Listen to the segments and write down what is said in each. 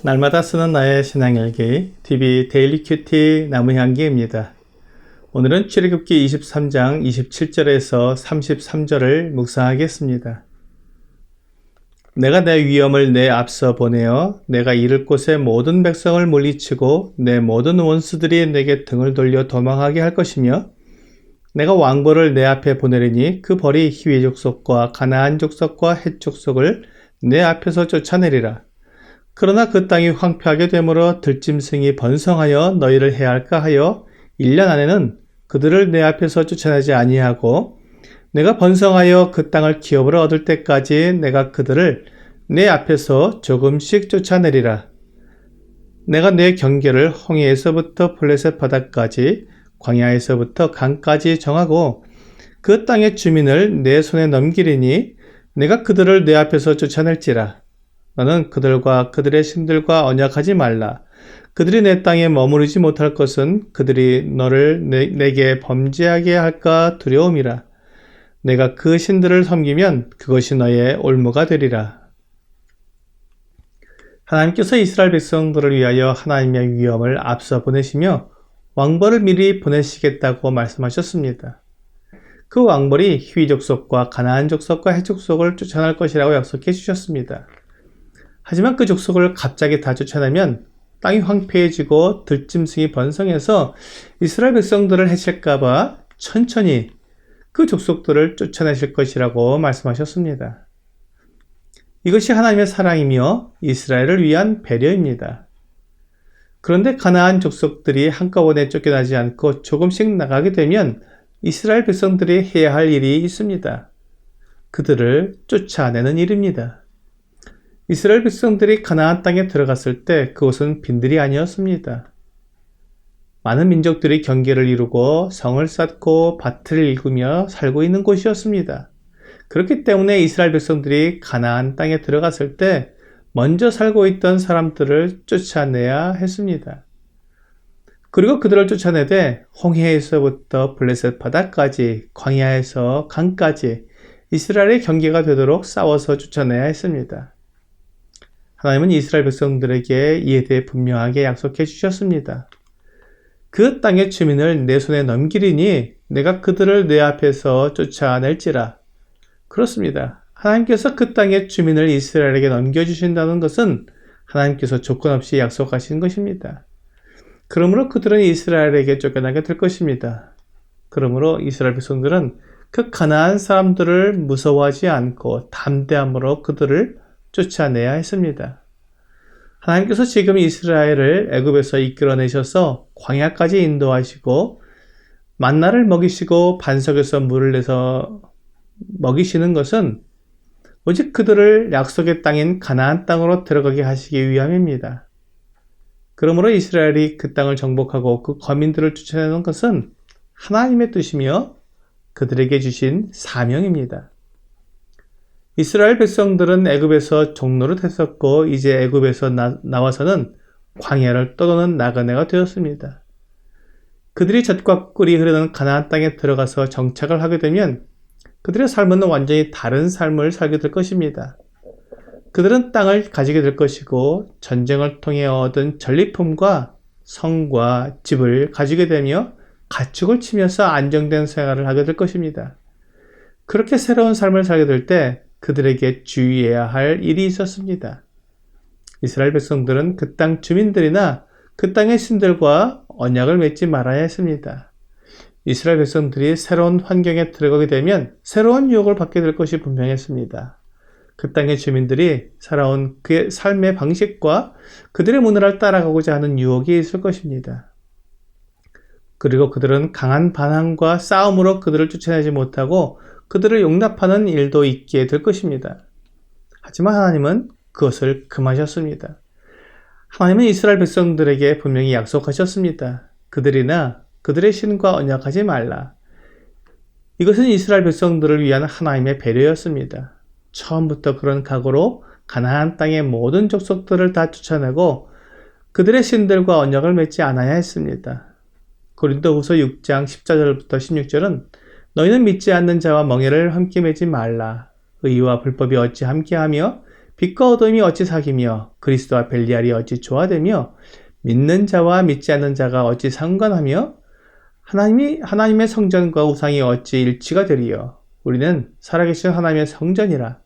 날마다 쓰는 나의 신앙일기 TV 데일리 큐티 나무향기입니다. 오늘은 출애굽기 23장 27절에서 33절을 묵상하겠습니다. 내가 내 위엄을 내 앞서 보내어 내가 이를 곳에 모든 백성을 물리치고 내 모든 원수들이 내게 등을 돌려 도망하게 할 것이며 내가 왕벌을 내 앞에 보내리니 그 벌이 히위 족속과 가나안 족속과 헷 족속을 내 앞에서 쫓아내리라. 그러나 그 땅이 황폐하게 되므로 들짐승이 번성하여 너희를 해할까 하여 1년 안에는 그들을 내 앞에서 쫓아내지 아니하고 내가 번성하여 그 땅을 기업으로 얻을 때까지 내가 그들을 내 앞에서 조금씩 쫓아내리라. 내가 내 경계를 홍해에서부터 블레셋 바다까지 광야에서부터 강까지 정하고 그 땅의 주민을 내 손에 넘기리니 내가 그들을 내 앞에서 쫓아낼지라. 너는 그들과 그들의 신들과 언약하지 말라. 그들이 내 땅에 머무르지 못할 것은 그들이 너를 내게 범죄하게 할까 두려움이라. 내가 그 신들을 섬기면 그것이 너의 올무가 되리라. 하나님께서 이스라엘 백성들을 위하여 하나님의 위엄을 앞서 보내시며 왕벌을 미리 보내시겠다고 말씀하셨습니다. 그 왕벌이 히위 족속과 가나안 족속과 헷 족속을 쫓아낼 것이라고 약속해 주셨습니다. 하지만 그 족속을 갑자기 다 쫓아내면 땅이 황폐해지고 들짐승이 번성해서 이스라엘 백성들을 해칠까봐 천천히 그 족속들을 쫓아내실 것이라고 말씀하셨습니다. 이것이 하나님의 사랑이며 이스라엘을 위한 배려입니다. 그런데 가나안 족속들이 한꺼번에 쫓겨나지 않고 조금씩 나가게 되면 이스라엘 백성들이 해야 할 일이 있습니다. 그들을 쫓아내는 일입니다. 이스라엘 백성들이 가나안 땅에 들어갔을 때 그곳은 빈들이 아니었습니다. 많은 민족들이 경계를 이루고 성을 쌓고 밭을 일구며 살고 있는 곳이었습니다. 그렇기 때문에 이스라엘 백성들이 가나안 땅에 들어갔을 때 먼저 살고 있던 사람들을 쫓아내야 했습니다. 그리고 그들을 쫓아내되 홍해에서부터 블레셋 바다까지 광야에서 강까지 이스라엘의 경계가 되도록 싸워서 쫓아내야 했습니다. 하나님은 이스라엘 백성들에게 이에 대해 분명하게 약속해 주셨습니다. 그 땅의 주민을 내 손에 넘기리니 내가 그들을 내 앞에서 쫓아낼지라. 그렇습니다. 하나님께서 그 땅의 주민을 이스라엘에게 넘겨주신다는 것은 하나님께서 조건 없이 약속하신 것입니다. 그러므로 그들은 이스라엘에게 쫓겨나게 될 것입니다. 그러므로 이스라엘 백성들은 그 가나안 사람들을 무서워하지 않고 담대함으로 그들을 쫓아내야 했습니다. 하나님께서 지금 이스라엘을 애굽에서 이끌어내셔서 광야까지 인도하시고 만나를 먹이시고 반석에서 물을 내서 먹이시는 것은 오직 그들을 약속의 땅인 가나안 땅으로 들어가게 하시기 위함입니다. 그러므로 이스라엘이 그 땅을 정복하고 그 거민들을 쫓아내는 것은 하나님의 뜻이며 그들에게 주신 사명입니다. 이스라엘 백성들은 애굽에서 종노릇 했었고 이제 애굽에서 나와서는 광야를 떠도는 나그네가 되었습니다. 그들이 젖과 꿀이 흐르는 가나안 땅에 들어가서 정착을 하게 되면 그들의 삶은 완전히 다른 삶을 살게 될 것입니다. 그들은 땅을 가지게 될 것이고 전쟁을 통해 얻은 전리품과 성과 집을 가지게 되며 가축을 치면서 안정된 생활을 하게 될 것입니다. 그렇게 새로운 삶을 살게 될 때 그들에게 주의해야 할 일이 있었습니다. 이스라엘 백성들은 그 땅 주민들이나 그 땅의 신들과 언약을 맺지 말아야 했습니다. 이스라엘 백성들이 새로운 환경에 들어가게 되면 새로운 유혹을 받게 될 것이 분명했습니다. 그 땅의 주민들이 살아온 그의 삶의 방식과 그들의 문화를 따라가고자 하는 유혹이 있을 것입니다. 그리고 그들은 강한 반항과 싸움으로 그들을 쫓아내지 못하고 그들을 용납하는 일도 있게 될 것입니다. 하지만 하나님은 그것을 금하셨습니다. 하나님은 이스라엘 백성들에게 분명히 약속하셨습니다. 그들이나 그들의 신과 언약하지 말라. 이것은 이스라엘 백성들을 위한 하나님의 배려였습니다. 처음부터 그런 각오로 가나안 땅의 모든 족속들을 다 쫓아내고 그들의 신들과 언약을 맺지 않아야 했습니다. 고린도후서 6장 14절부터 16절은 너희는 믿지 않는 자와 멍에를 함께 맺지 말라. 의와 불법이 어찌 함께하며 빛과 어둠이 어찌 사귀며 그리스도와 벨리알이 어찌 조화되며 믿는 자와 믿지 않는 자가 어찌 상관하며 하나님의 성전과 우상이 어찌 일치가 되리요. 우리는 살아계신 하나님의 성전이라.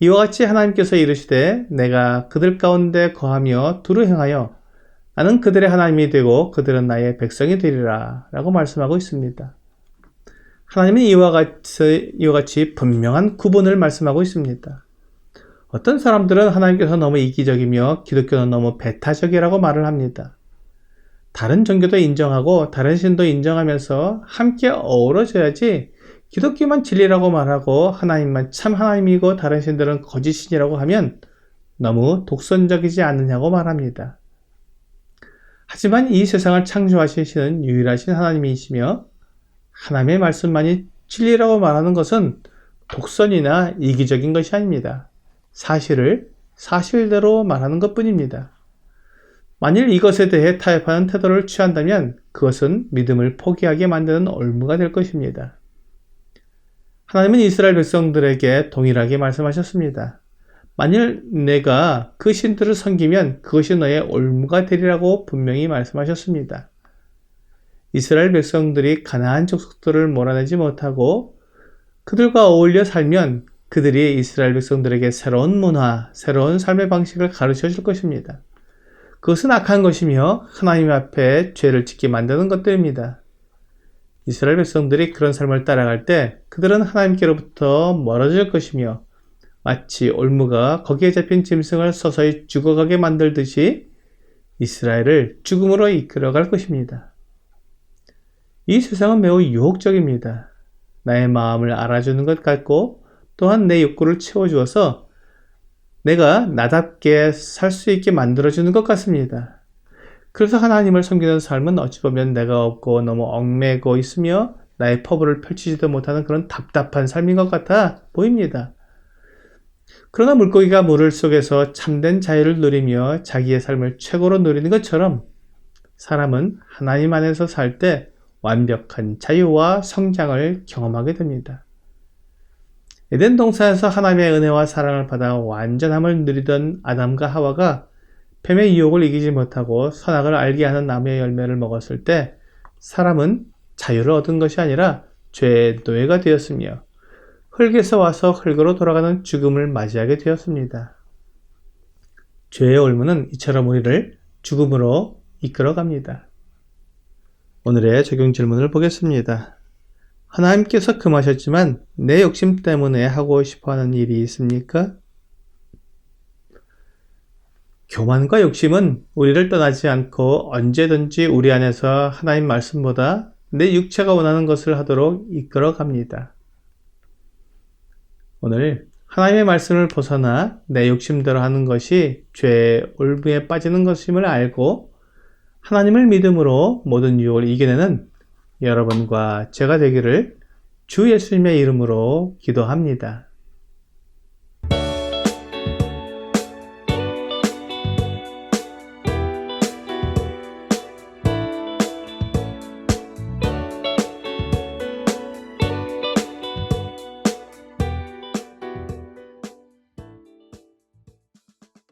이와 같이 하나님께서 이르시되 내가 그들 가운데 거하며 두루 행하여 나는 그들의 하나님이 되고 그들은 나의 백성이 되리라 라고 말씀하고 있습니다. 하나님은 이와 같이 분명한 구분을 말씀하고 있습니다. 어떤 사람들은 하나님께서 너무 이기적이며 기독교는 너무 배타적이라고 말을 합니다. 다른 종교도 인정하고 다른 신도 인정하면서 함께 어우러져야지 기독교만 진리라고 말하고 하나님만 참 하나님이고 다른 신들은 거짓신이라고 하면 너무 독선적이지 않느냐고 말합니다. 하지만 이 세상을 창조하신 신은 유일하신 하나님이시며 하나님의 말씀만이 진리라고 말하는 것은 독선이나 이기적인 것이 아닙니다. 사실을 사실대로 말하는 것뿐입니다. 만일 이것에 대해 타협하는 태도를 취한다면 그것은 믿음을 포기하게 만드는 올무가 될 것입니다. 하나님은 이스라엘 백성들에게 동일하게 말씀하셨습니다. 만일 내가 그 신들을 섬기면 그것이 너의 올무가 되리라고 분명히 말씀하셨습니다. 이스라엘 백성들이 가나안 족속들을 몰아내지 못하고 그들과 어울려 살면 그들이 이스라엘 백성들에게 새로운 문화, 새로운 삶의 방식을 가르쳐 줄 것입니다. 그것은 악한 것이며 하나님 앞에 죄를 짓게 만드는 것들입니다. 이스라엘 백성들이 그런 삶을 따라갈 때 그들은 하나님께로부터 멀어질 것이며 마치 올무가 거기에 잡힌 짐승을 서서히 죽어가게 만들듯이 이스라엘을 죽음으로 이끌어갈 것입니다. 이 세상은 매우 유혹적입니다. 나의 마음을 알아주는 것 같고 또한 내 욕구를 채워주어서 내가 나답게 살 수 있게 만들어주는 것 같습니다. 그래서 하나님을 섬기는 삶은 어찌 보면 내가 없고 너무 얽매고 있으며 나의 퍼부를 펼치지도 못하는 그런 답답한 삶인 것 같아 보입니다. 그러나 물고기가 물 속에서 참된 자유를 누리며 자기의 삶을 최고로 누리는 것처럼 사람은 하나님 안에서 살 때 완벽한 자유와 성장을 경험하게 됩니다. 에덴 동산에서 하나님의 은혜와 사랑을 받아 완전함을 누리던 아담과 하와가 뱀의 유혹을 이기지 못하고 선악을 알게 하는 나무의 열매를 먹었을 때 사람은 자유를 얻은 것이 아니라 죄의 노예가 되었으며 흙에서 와서 흙으로 돌아가는 죽음을 맞이하게 되었습니다. 죄의 올무는 이처럼 우리를 죽음으로 이끌어갑니다. 오늘의 적용 질문을 보겠습니다. 하나님께서 금하셨지만 내 욕심 때문에 하고 싶어하는 일이 있습니까? 교만과 욕심은 우리를 떠나지 않고 언제든지 우리 안에서 하나님 말씀보다 내 육체가 원하는 것을 하도록 이끌어갑니다. 오늘 하나님의 말씀을 벗어나 내 욕심대로 하는 것이 죄의 올무에 빠지는 것임을 알고 하나님을 믿음으로 모든 유혹을 이겨내는 여러분과 제가 되기를 주 예수님의 이름으로 기도합니다.